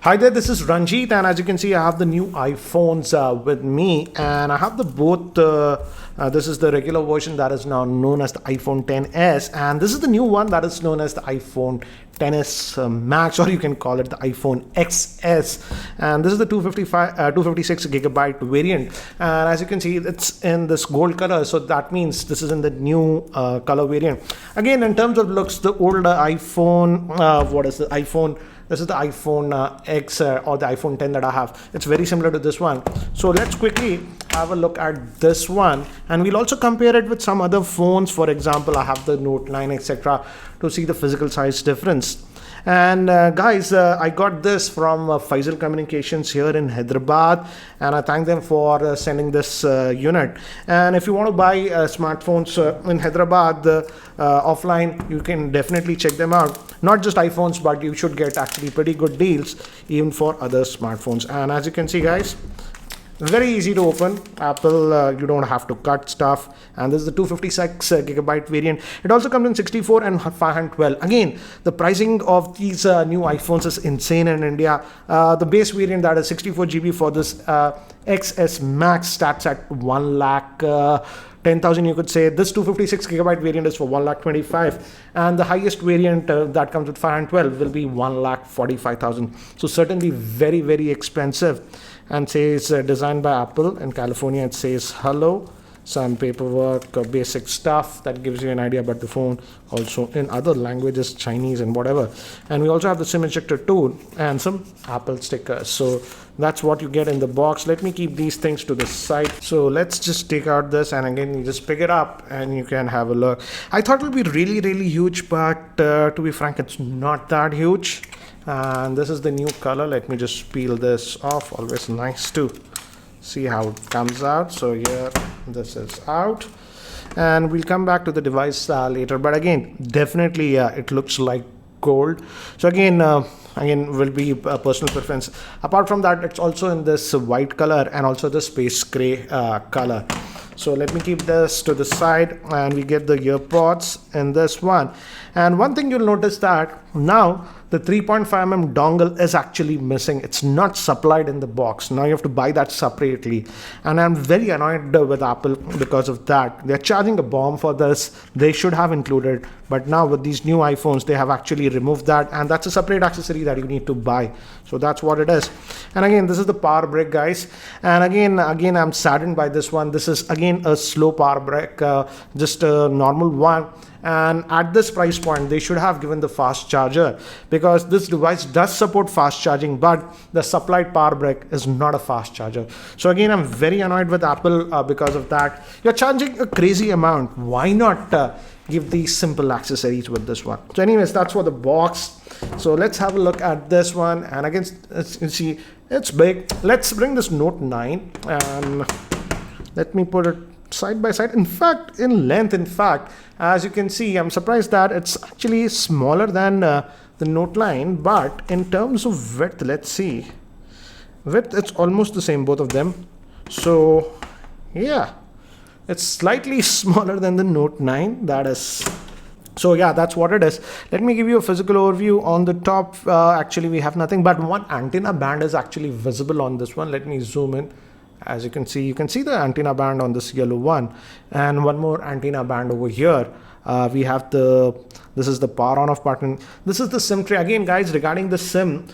Hi there, this is Ranjit, and as you can see, I have the new iPhones with me, and I have the both. This is the regular version that is now known as the iPhone XS, and this is the new one that is known as the iPhone XS Max, or you can call it the iPhone XS. And this is the 256 gigabyte variant, and as you can see, it's in this gold color, so that means this is in the new color variant. Again, in terms of looks, the older iPhone, what is the iPhone? This is the iPhone X or the iPhone 10 that I have. It's very similar to this one. So let's quickly have a look at this one, and we'll also compare it with some other phones. For example, I have the Note 9, etc., to see the physical size difference. And guys, I got this from Faisal Communications here in Hyderabad, and I thank them for sending this unit. And if you want to buy smartphones in Hyderabad offline, you can definitely check them out. Not just iPhones, but you should get actually pretty good deals even for other smartphones. And as you can see, guys, very easy to open. Apple, you don't have to cut stuff. And this is the 256 gigabyte variant. It also comes in 64 and 512. Again, the pricing of these new iPhones is insane in India. The base variant, that is 64 GB for this XS Max, starts at 1 lakh 10,000, you could say. This 256 gigabyte variant is for 1 lakh 25, and the highest variant that comes with 512 will be 1 lakh 45,000. So certainly very, very expensive. And says designed by Apple in California. It says hello, some paperwork, basic stuff that gives you an idea about the phone. Also in other languages, Chinese and whatever. And we also have the SIM ejector tool and some Apple stickers. So that's what you get in the box. Let me keep these things to the side. So let's just take out this, and again, you just pick it up and you can have a look. I thought it would be really, really huge, but to be frank, it's not that huge. And this is the new color. Let me just peel this off. Always nice to see how it comes out. So here, this is out, and we'll come back to the device later. But again, definitely it looks like gold. So again will be a personal preference. Apart from that, it's also in this white color and also the space gray color. So let me keep this to the side, and we get the earpods in this one. And one thing you'll notice that now the 3.5mm dongle is actually missing. It's not supplied in the box. Now you have to buy that separately. And I'm very annoyed with Apple because of that. They're charging a bomb for this. They should have included. But now with these new iPhones, they have actually removed that. And that's a separate accessory that you need to buy. So that's what it is. And again, this is the power brick, guys. And again, I'm saddened by this one. This is again a slow power brick, just a normal one. And at this price point, they should have given the fast charger, because this device does support fast charging, but the supplied power brick is not a fast charger. So again, I'm very annoyed with Apple because of that. You're charging a crazy amount. Why not give these simple accessories with this one? So anyways, that's for the box. So let's have a look at this one. And again, as you can see, it's big. Let's bring this Note 9 and let me put it side by side. In fact, in length, as you can see, I'm surprised that it's actually smaller than the Note 9, but in terms of width, let's see. Width, it's almost the same, both of them. So yeah, it's slightly smaller than the Note 9. That is, so yeah, that's what it is. Let me give you a physical overview. On the top, actually we have nothing, but one antenna band is actually visible on this one. Let me zoom in. As you can see the antenna band on this yellow one, and one more antenna band over here. We have this is the power on off button. This is the SIM tray. Again, guys, regarding the SIM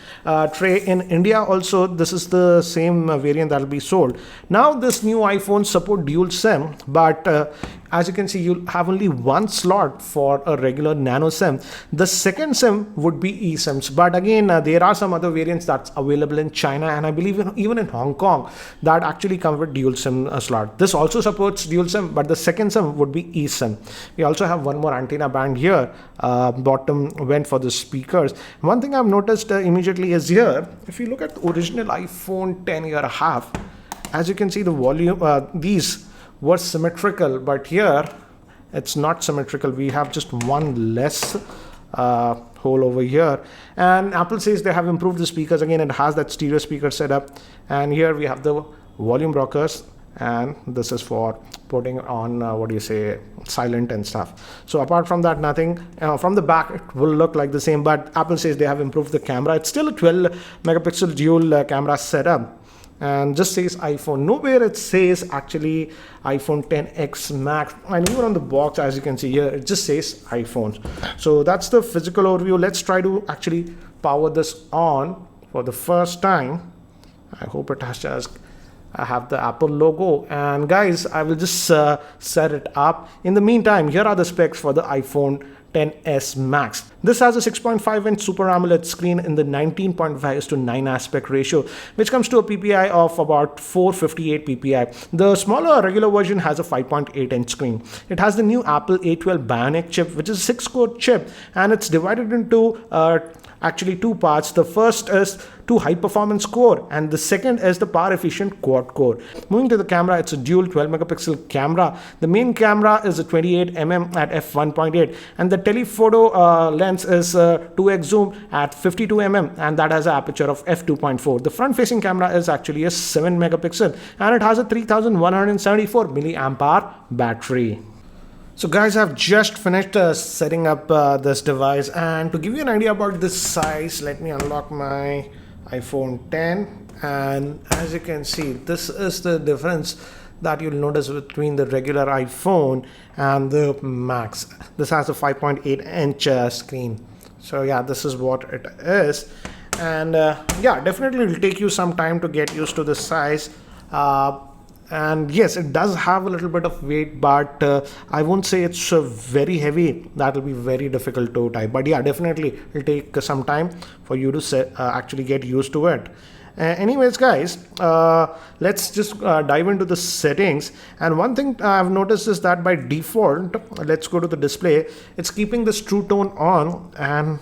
tray in India also, this is the same variant that will be sold. Now this new iPhone support dual SIM, but as you can see, you'll have only one slot for a regular nano SIM. The second SIM would be eSIMs, but again, there are some other variants that's available in China, and I believe even in Hong Kong, that actually come with dual SIM slot. This also supports dual SIM, but the second SIM would be eSIM. We also have one more antenna band here. Bottom vent for the speakers. One thing I've noticed immediately is here, if you look at the original iPhone 10 year and a half, as you can see, the volume, these were symmetrical, but here it's not symmetrical. We have just one less hole over here, and Apple says they have improved the speakers. Again, it has that stereo speaker setup, and here we have the volume rockers, and this is for putting on silent and stuff. So apart from that, nothing. From the back it will look like the same, but Apple says they have improved the camera. It's still a 12 megapixel dual camera setup, and just says iPhone. Nowhere it says actually iPhone XS Max, and even on the box, as you can see here, it just says iPhones. So that's the physical overview. Let's try to actually power this on for the first time. I hope it has just I have the Apple logo, and guys, I will just set it up. In the meantime, here are the specs for the iPhone XS Max. This has a 6.5-inch Super AMOLED screen in the 19.5:9 aspect ratio, which comes to a PPI of about 458 PPI. The smaller regular version has a 5.8-inch screen. It has the new Apple A12 bionic chip, which is a 6-core chip, and it's divided into actually two parts. The first is two high-performance core, and the second is the power-efficient quad core. Moving to the camera, it's a dual 12-megapixel camera. The main camera is a 28mm at f1.8, and the telephoto lens is 2x zoom at 52mm, and that has an aperture of f2.4. The front-facing camera is actually a 7-megapixel, and it has a 3174 milliamp hour battery. So guys, I've just finished setting up this device, and to give you an idea about this size, let me unlock my iPhone X, and as you can see, this is the difference that you'll notice between the regular iPhone and the Max. This has a 5.8-inch screen. So yeah, this is what it is, and yeah, definitely it will take you some time to get used to the size. And yes, it does have a little bit of weight, but I won't say it's very heavy. That will be very difficult to type, but yeah, definitely it'll take some time for you to actually get used to it. Anyways guys, let's just dive into the settings. And one thing I've noticed is that by default, let's go to the display, it's keeping this True Tone on, and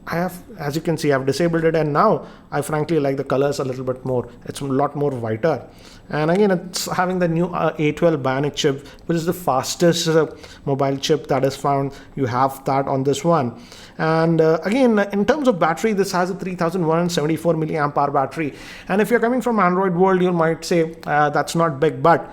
I have, as you can see, I've disabled it, and now I frankly like the colors a little bit more. It's a lot more whiter, and again, it's having the new A12 bionic chip, which is the fastest mobile chip that is found. You have that on this one, and again, in terms of battery, this has a 3174 milliamp hour battery. And if you're coming from Android world, you might say that's not big, but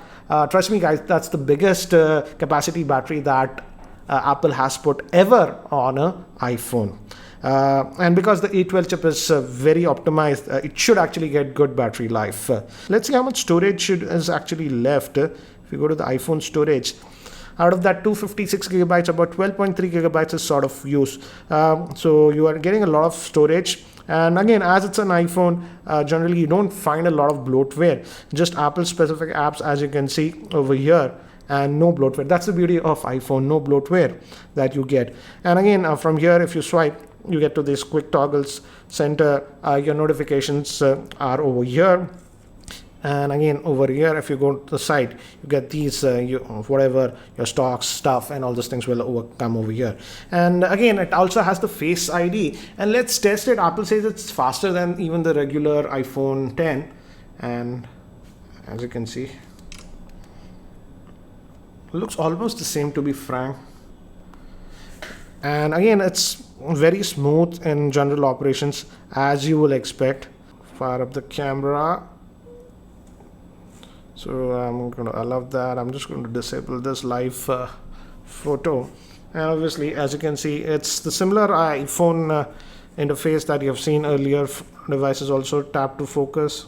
trust me guys, that's the biggest capacity battery that Apple has put ever on an iPhone. And because the A12 chip is very optimized, it should actually get good battery life. Let's see how much storage is actually left. If you go to the iPhone storage, out of that 256 gigabytes, about 12.3 gigabytes is sort of used. So you are getting a lot of storage. And again, as it's an iPhone, generally you don't find a lot of bloatware, just Apple specific apps, as you can see over here, and no bloatware. That's the beauty of iPhone, no bloatware that you get. And again, from here, if you swipe, you get to these quick toggles center. Your notifications are over here, and again over here, if you go to the site, you get these whatever your stocks stuff and all those things will come over here. And again, it also has the Face ID, and let's test it. Apple says it's faster than even the regular iPhone X, and as you can see, it looks almost the same, to be frank. And again, it's very smooth in general operations, as you will expect. Fire up the camera. So I'm going to allow that. I'm just going to disable this live photo. And obviously, as you can see, it's the similar iPhone interface that you have seen earlier. Devices also tap to focus.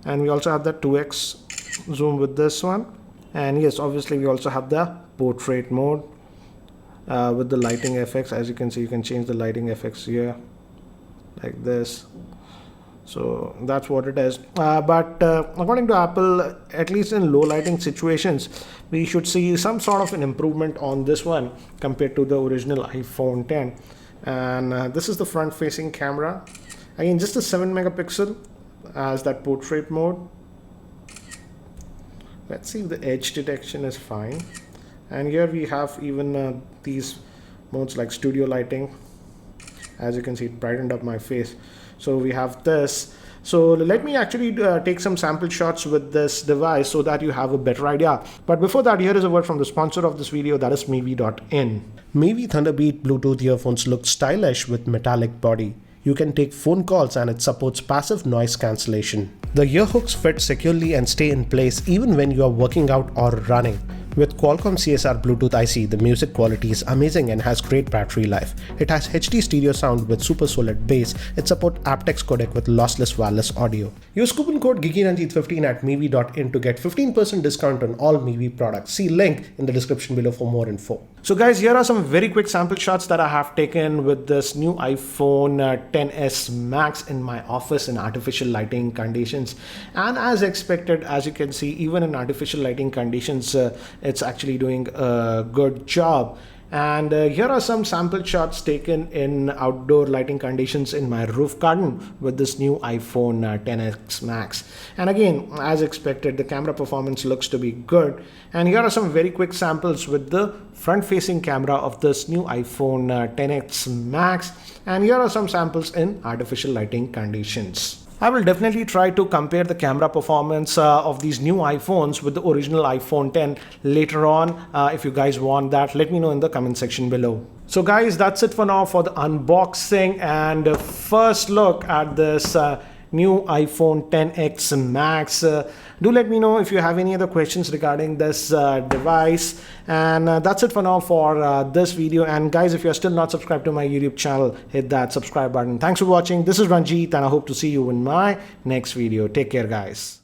And we also have that 2x zoom with this one. And yes, obviously, we also have the portrait mode. With the lighting effects, as you can see, you can change the lighting effects here like this. So that's what it is. But according to Apple, at least in low lighting situations, we should see some sort of an improvement on this one compared to the original iPhone X. And this is the front facing camera. Again, just a 7 megapixel as that portrait mode. Let's see if the edge detection is fine. And here we have even these modes like studio lighting. As you can see, it brightened up my face. So we have this. So let me actually take some sample shots with this device so that you have a better idea. But before that, here is a word from the sponsor of this video, that is Mevi.in. Mevi Thunderbeat Bluetooth earphones look stylish with metallic body. You can take phone calls and it supports passive noise cancellation. The ear hooks fit securely and stay in place even when you are working out or running. With Qualcomm CSR Bluetooth IC, the music quality is amazing and has great battery life. It has HD stereo sound with super solid bass. It supports aptX codec with lossless wireless audio. Use coupon code Geekyranjit15 at mevi.in to get 15% discount on all Mevi products. See link in the description below for more info. So guys, here are some very quick sample shots that I have taken with this new iPhone XS Max in my office in artificial lighting conditions. And as expected, as you can see, even in artificial lighting conditions, it's actually doing a good job. And here are some sample shots taken in outdoor lighting conditions in my roof garden with this new iPhone XS Max. And again, as expected, the camera performance looks to be good. And here are some very quick samples with the front-facing camera of this new iPhone XS Max. And here are some samples in artificial lighting conditions. I will definitely try to compare the camera performance of these new iPhones with the original iPhone X later on. If you guys want that, let me know in the comment section below. So guys, that's it for now for the unboxing and first look at this new iPhone XS Max. Do let me know if you have any other questions regarding this device. And that's it for now for this video. And guys, if you're still not subscribed to my YouTube channel, hit that subscribe button. Thanks for watching. This is Ranjit and I hope to see you in my next video. Take care, guys.